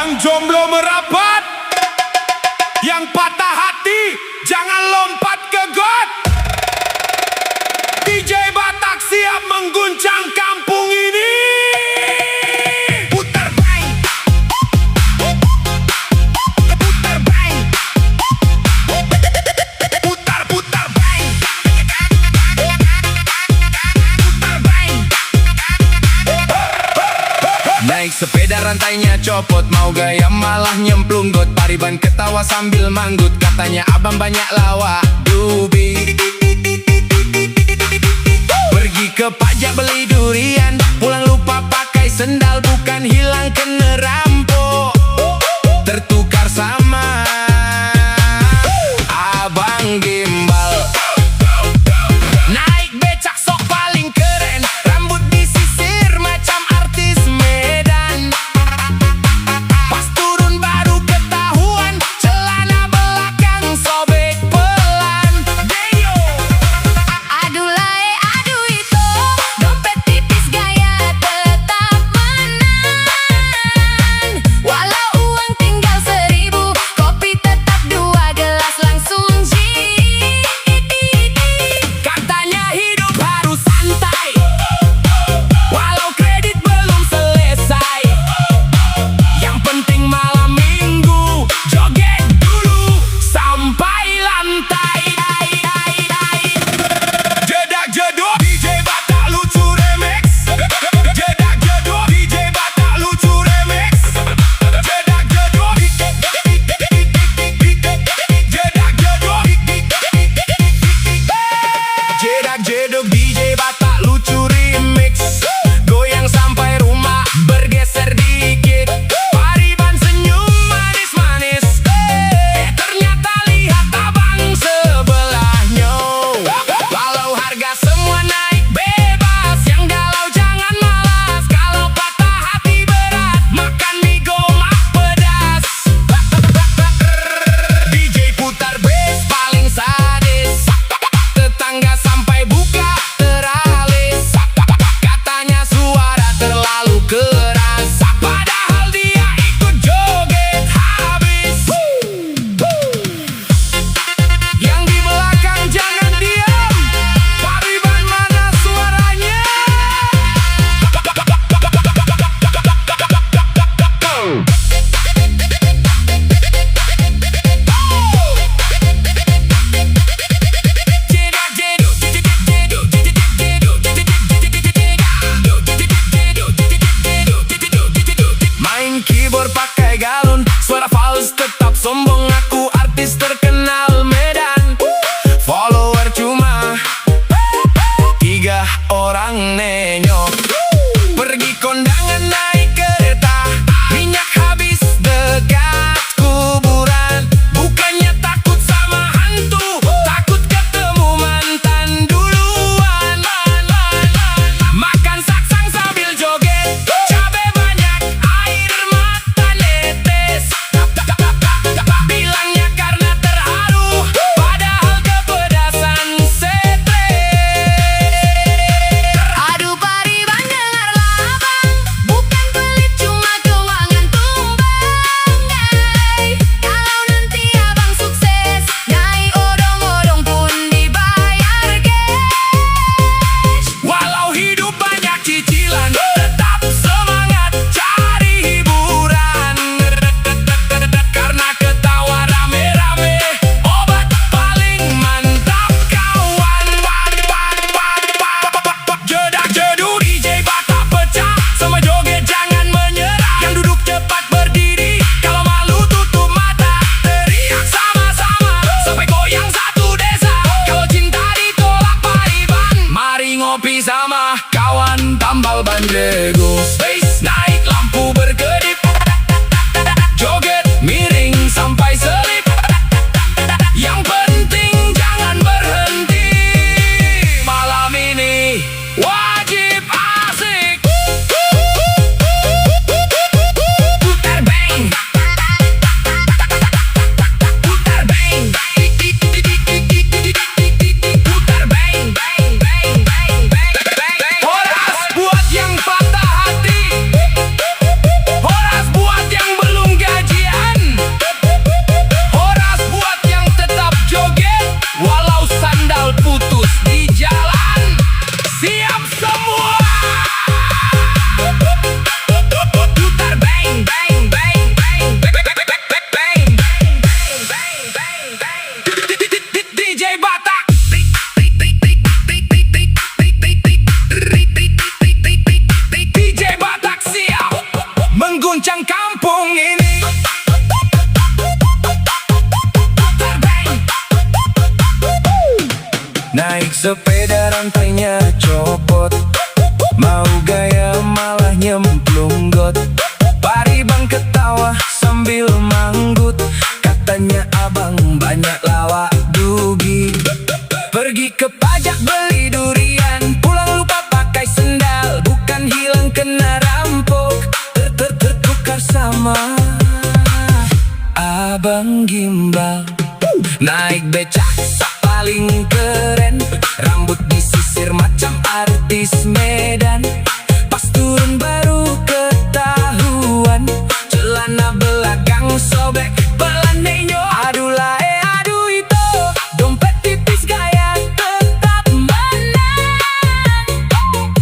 Yang jomblo merapat, yang patah hati jangan lompat ke got. DJ Batak siap mengguncang kampung ini. Putar bang, putar bang, putar putar bang, putar bang. Naik sepeda rantainya copot, mau gaya malah nyemplung got. Pariban ketawa sambil manggut, katanya abang banyak lawak dubi. Pergi ke pajak beli durian, pulang lupa pakai sendal, bukan hilang kena rampok, tertukar sama abang gimbal. Naik becak sok paling keren, rambut disisir macam artis Medan. Pas turun baru ketahuan, celana belakang sobek pelan. Deyo, Aduh lae, aduh itu, dompet tipis gaya tetap menang. Walau uang tinggal 1000, kopi tetap 2 gelas langsung katanya hidup harus santai, walau kredit belum selesai. Yang penting malam minggu joget dulu sampai lantai. Jedak jeduk DJ Batak lucu remix. Jedak jeduk DJ Batak lucu remix. Jedak jeduk, jedak jeduk, jedak jeduk DJ Batak lucu remix. Goyang sampai rumah bergeser dikit. Pariban senyum manis-manis, ternyata lihat abang sebelahnya. Walau harga semua naik bebas, yang galau jangan malas. Kalau patah hati berat, makan mie gomak pedas. DJ putar bass paling sadis, tetangga sampai buka teralis. Katanya suara terlalu keras, padahal dia ikut joget habis. Yang di belakang jangan diam, Pariban mana suaranya? Jedak jeduk, main keyboard pakai galon, suara fals tetap sombong. Aku artis terkenal Medan, follower cuma 3 orang nenyok. Pergi kondangan naik kereta, minyak habis dekat kuburan. Bukannya takut sama hantu, takut ketemu mantan duluan. Makan saksang sambil joget, cabe banyak air mata netes. Bilangnya karena terharu, padahal kepedasan stres. Aduh Pariban dengarlah abang, bukan pelit cuma keuangan tumbang. Kalau nanti abang sukses, nyai odong-odong pun dibayar cash. Walau hidup banyak cicilan, tetap semangat cari hiburan. Karena ketawa rame-rame, obat paling mantap kawan. Jedak jeduk DJ Batak pecah, sama joget jangan menyerah. Yang duduk cepat berdiri, kalau malu tutup mata. Teriak sama-sama, sampai goyang satu desa. Kalau cinta ditolak Pariban, mari ngopi sama kawan tambal ban Lego. Space naik lampu berkedip, joget miring sampai selip. Yang penting jangan berhenti, malam ini wajib asik. Putar bang, putar bang, putar bang, bang, bang, bang, bang, bang. Horas buat yang patah hati. sepeda rantainya copot, mau gaya malah nyemplung got. Pari bang ketawa sambil manggut, katanya abang banyak lawak dugi. Pergi ke pajak beli durian, pulang lupa pakai sendal, bukan hilang kena rampok, tertukar sama abang gimbal. Naik becak paling keren, rambut disisir macam artis Medan. Pas turun baru ketahuan, celana belakang sobek, pelanenya aduh lae aduh itu, dompet tipis gaya tetap menang.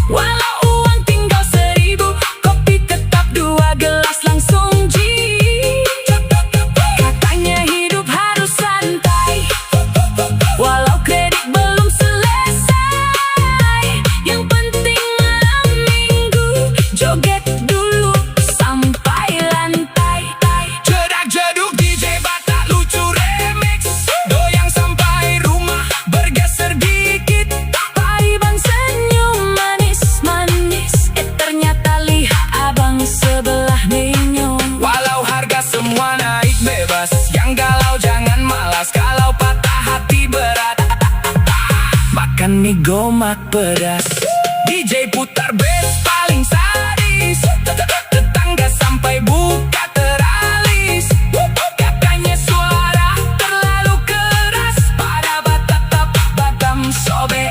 Walau uang tinggal 1.000, kopi tetap 2 gelas langsung ji. Katanya hidup harus santai, walau kredit belum selesai. Yang penting malam minggu joget dulu sampai lantai. Jedak jeduk DJ Batak lucu remix, goyang sampai rumah bergeser dikit. Pari bang senyum manis-manis, ternyata lihat abang sebelah menyong. Walau harga semua naik bebas, yang galau jangan malas, kalau patah hati berat makan mie gomak pedas. DJ putar bass paling sadis, tetangga sampai buka teralis. Katanya suara terlalu keras, pada batak Batam sobek.